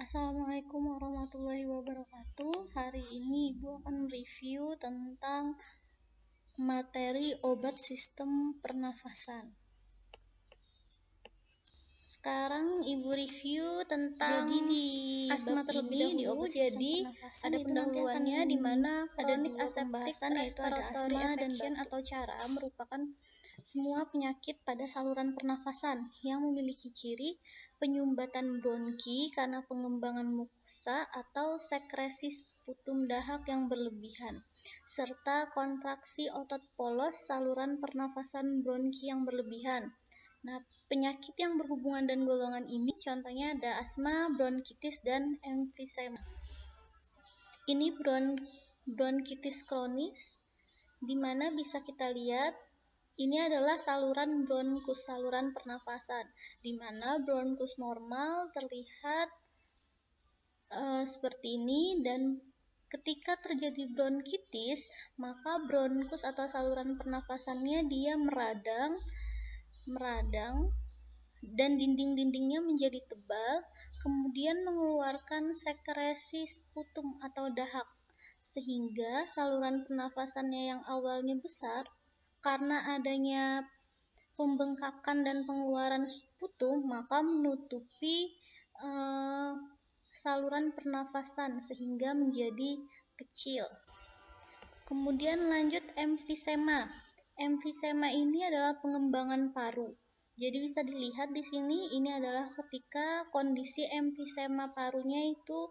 Assalamualaikum warahmatullahi wabarakatuh. Hari ini Ibu akan review tentang materi obat sistem pernafasan. Sekarang Ibu review tentang asma terlebih dahulu. Jadi ada pendahuluannya di mana kronik aseptik respiratory infection atau CARA merupakan semua penyakit pada saluran pernafasan yang memiliki ciri penyumbatan bronki karena pengembangan mukosa atau sekresi sputum dahak yang berlebihan, serta kontraksi otot polos saluran pernafasan bronki yang berlebihan. Nah, penyakit yang berhubungan dan golongan ini contohnya ada asma, bronkitis, dan emfisema. Ini bronkitis kronis, di mana bisa kita lihat ini adalah saluran bronkus, saluran pernafasan, di mana bronkus normal terlihat seperti ini, dan ketika terjadi bronkitis, maka bronkus atau saluran pernafasannya dia meradang dan dinding-dindingnya menjadi tebal, kemudian mengeluarkan sekresi sputum atau dahak, sehingga saluran pernafasannya yang awalnya besar karena adanya pembengkakan dan pengeluaran sputum, maka menutupi saluran pernafasan sehingga menjadi kecil. Kemudian lanjut emfisema. Emfisema ini adalah pengembangan paru. Jadi bisa dilihat di sini, ini adalah ketika kondisi emfisema parunya itu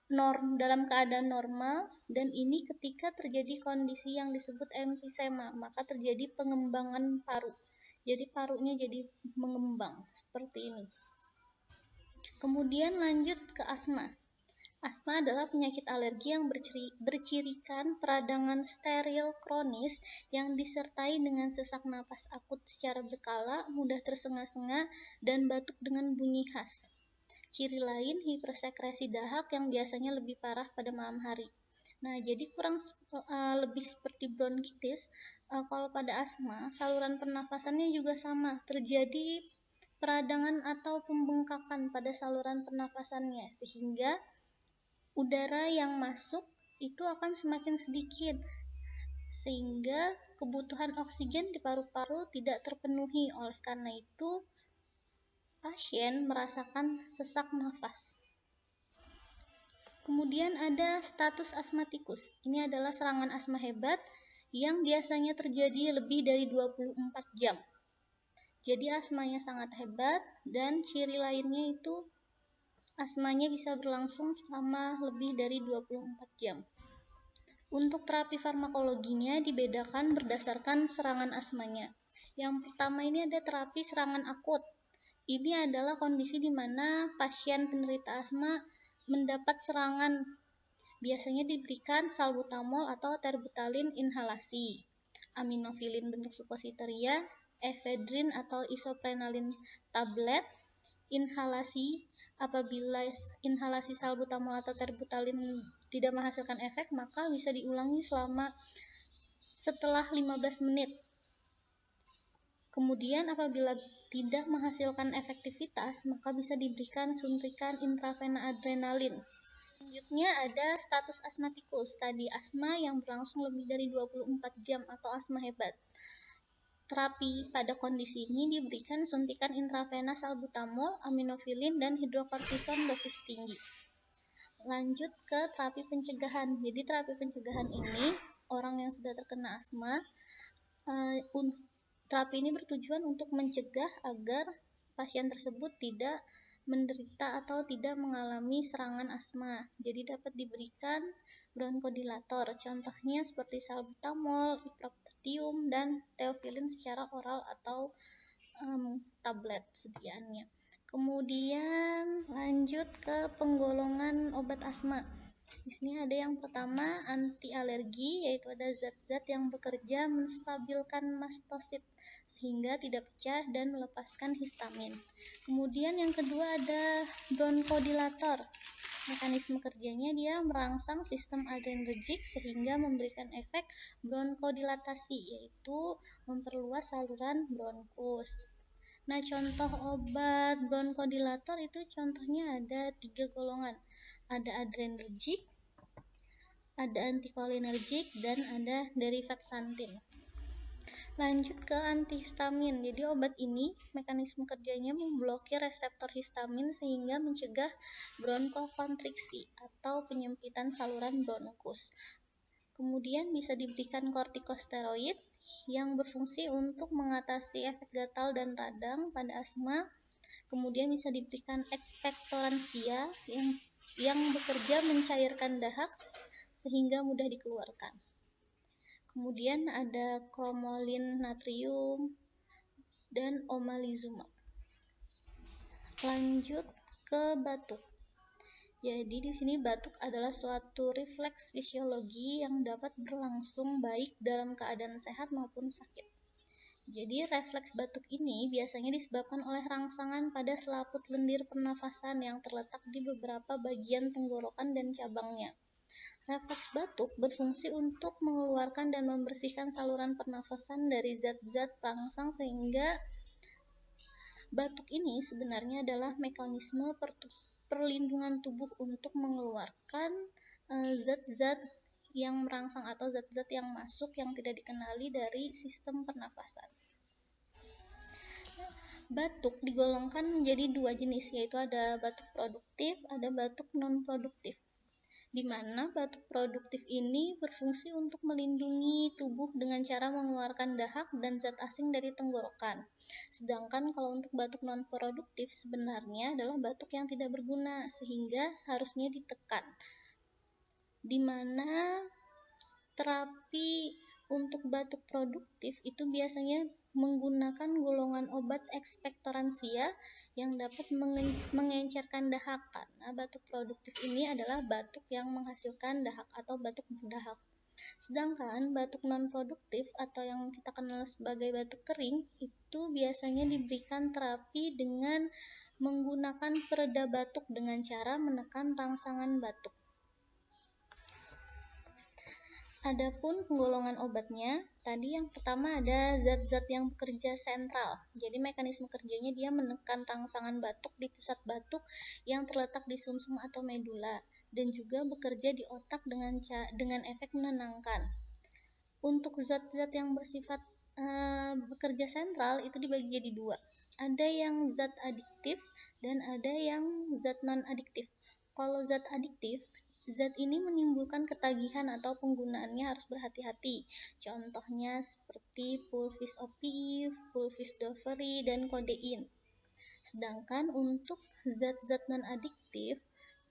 dalam keadaan normal, dan ini ketika terjadi kondisi yang disebut emfisema, maka terjadi pengembangan paru. Jadi parunya jadi mengembang seperti ini. Kemudian lanjut ke asma. Asma adalah penyakit alergi yang bercirikan peradangan steril kronis yang disertai dengan sesak napas akut secara berkala, mudah tersengat-sengat, dan batuk dengan bunyi khas. Ciri lain hipersekresi dahak yang biasanya lebih parah pada malam hari. Nah, jadi lebih seperti bronkitis. Kalau pada asma, saluran pernafasannya juga sama, terjadi peradangan atau pembengkakan pada saluran pernafasannya, sehingga udara yang masuk itu akan semakin sedikit, sehingga kebutuhan oksigen di paru-paru tidak terpenuhi. Oleh karena itu, pasien merasakan sesak nafas. Kemudian ada status asmatikus. Ini adalah serangan asma hebat yang biasanya terjadi lebih dari 24 jam. Jadi asmanya sangat hebat, dan ciri lainnya itu asmanya bisa berlangsung selama lebih dari 24 jam. Untuk terapi farmakologinya dibedakan berdasarkan serangan asmanya. Yang pertama ini ada terapi serangan akut. Ini adalah kondisi di mana pasien penderita asma mendapat serangan. Biasanya diberikan salbutamol atau terbutalin inhalasi, aminofilin bentuk suppositoria, efedrin atau isoprenalin tablet, inhalasi. Apabila inhalasi salbutamol atau terbutalin tidak menghasilkan efek, maka bisa diulangi setelah 15 menit. Kemudian apabila tidak menghasilkan efektivitas, maka bisa diberikan suntikan intravena adrenalin. Selanjutnya ada status asmatikus, tadi asma yang berlangsung lebih dari 24 jam atau asma hebat. Terapi pada kondisi ini diberikan suntikan intravena salbutamol, aminofilin, dan hidrokortison dosis tinggi. Lanjut ke terapi pencegahan. Jadi terapi pencegahan ini, orang yang sudah terkena asma, terapi ini bertujuan untuk mencegah agar pasien tersebut tidak menderita atau tidak mengalami serangan asma. Jadi dapat diberikan bronkodilator, contohnya seperti salbutamol, ipratropium, dan teofilin secara oral atau tablet sediaannya. Kemudian lanjut ke penggolongan obat asma. Di sini ada yang pertama anti alergi, yaitu ada zat-zat yang bekerja menstabilkan mastosit sehingga tidak pecah dan melepaskan histamin. Kemudian yang kedua ada bronkodilator. Mekanisme kerjanya dia merangsang sistem adrenergik sehingga memberikan efek bronkodilatasi, yaitu memperluas saluran bronkus. Nah, contoh obat bronkodilator itu contohnya ada 3 golongan. Ada adrenergic, ada antikolinergic, dan ada derivat xanthin. Lanjut ke antihistamin. Jadi obat ini mekanisme kerjanya memblokir reseptor histamin sehingga mencegah bronkokontriksi atau penyempitan saluran bronkus. Kemudian bisa diberikan kortikosteroid yang berfungsi untuk mengatasi efek gatal dan radang pada asma. Kemudian bisa diberikan ekspektoransia yang bekerja mencairkan dahak sehingga mudah dikeluarkan. Kemudian ada cromolyn natrium dan omalizumab. Lanjut ke batuk. Jadi di sini batuk adalah suatu refleks fisiologi yang dapat berlangsung baik dalam keadaan sehat maupun sakit. Jadi refleks batuk ini biasanya disebabkan oleh rangsangan pada selaput lendir pernafasan yang terletak di beberapa bagian tenggorokan dan cabangnya. Refleks batuk berfungsi untuk mengeluarkan dan membersihkan saluran pernafasan dari zat-zat perangsang sehingga batuk ini sebenarnya adalah mekanisme perlindungan tubuh untuk mengeluarkan zat-zat yang merangsang atau zat-zat yang masuk yang tidak dikenali dari sistem pernafasan. Batuk digolongkan menjadi 2 jenis, yaitu ada batuk produktif, ada batuk non-produktif. Di mana batuk produktif ini berfungsi untuk melindungi tubuh dengan cara mengeluarkan dahak dan zat asing dari tenggorokan. Sedangkan kalau untuk batuk non-produktif sebenarnya adalah batuk yang tidak berguna sehingga harusnya ditekan. Di mana terapi untuk batuk produktif itu biasanya menggunakan golongan obat ekspektoransia yang dapat mengencerkan dahak. Karena batuk produktif ini adalah batuk yang menghasilkan dahak atau batuk berdahak. Sedangkan batuk non-produktif atau yang kita kenal sebagai batuk kering itu biasanya diberikan terapi dengan menggunakan pereda batuk dengan cara menekan rangsangan batuk. Adapun penggolongan obatnya, tadi yang pertama ada zat-zat yang bekerja sentral. Jadi mekanisme kerjanya dia menekan rangsangan batuk di pusat batuk yang terletak di sumsum atau medula dan juga bekerja di otak dengan efek menenangkan. Untuk zat-zat yang bersifat bekerja sentral itu dibagi jadi 2. Ada yang zat adiktif dan ada yang zat non-adiktif. Kalau zat adiktif, zat ini menimbulkan ketagihan atau penggunaannya harus berhati-hati. Contohnya seperti pulvis opii, pulvis doveri, dan kodein. Sedangkan untuk zat-zat non-adiktif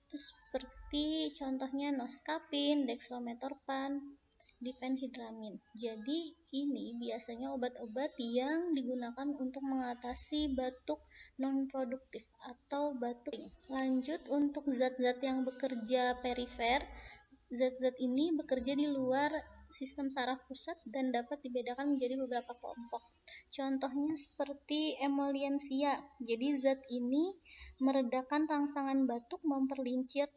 itu seperti contohnya noscapin, dextrometorphan, diphenhydramin. Jadi ini biasanya obat-obat yang digunakan untuk mengatasi batuk non-produktif atau batuk. Lanjut untuk zat-zat yang bekerja perifer. Zat-zat ini bekerja di luar sistem saraf pusat dan dapat dibedakan menjadi beberapa kelompok. Contohnya seperti emoliensia. Jadi zat ini meredakan rangsangan batuk, memperlincir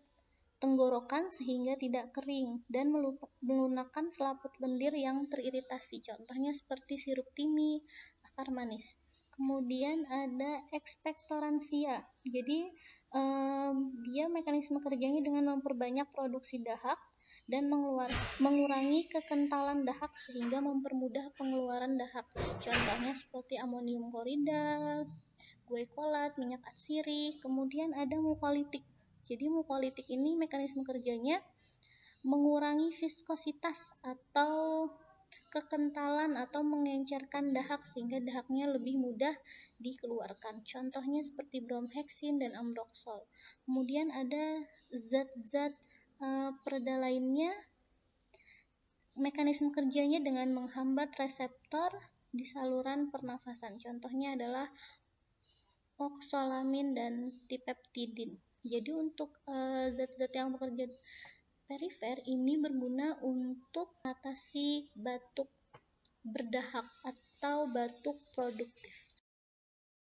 tenggorokan sehingga tidak kering dan melunakan selaput lendir yang teriritasi. Contohnya seperti sirup timi, akar manis. Kemudian ada ekspektoransia. Jadi dia mekanisme kerjanya dengan memperbanyak produksi dahak dan mengurangi kekentalan dahak sehingga mempermudah pengeluaran dahak. Contohnya seperti amonium klorida, guaicolat, minyak atsiri. Kemudian ada mukolitik. Jadi mukolitik ini mekanisme kerjanya mengurangi viskositas atau kekentalan atau mengencerkan dahak sehingga dahaknya lebih mudah dikeluarkan. Contohnya seperti bromheksin dan ambroxol. Kemudian ada zat-zat pereda lainnya, mekanisme kerjanya dengan menghambat reseptor di saluran pernafasan. Contohnya adalah oksalamin dan dipeptidin. Jadi untuk zat-zat yang bekerja perifer ini berguna untuk mengatasi batuk berdahak atau batuk produktif.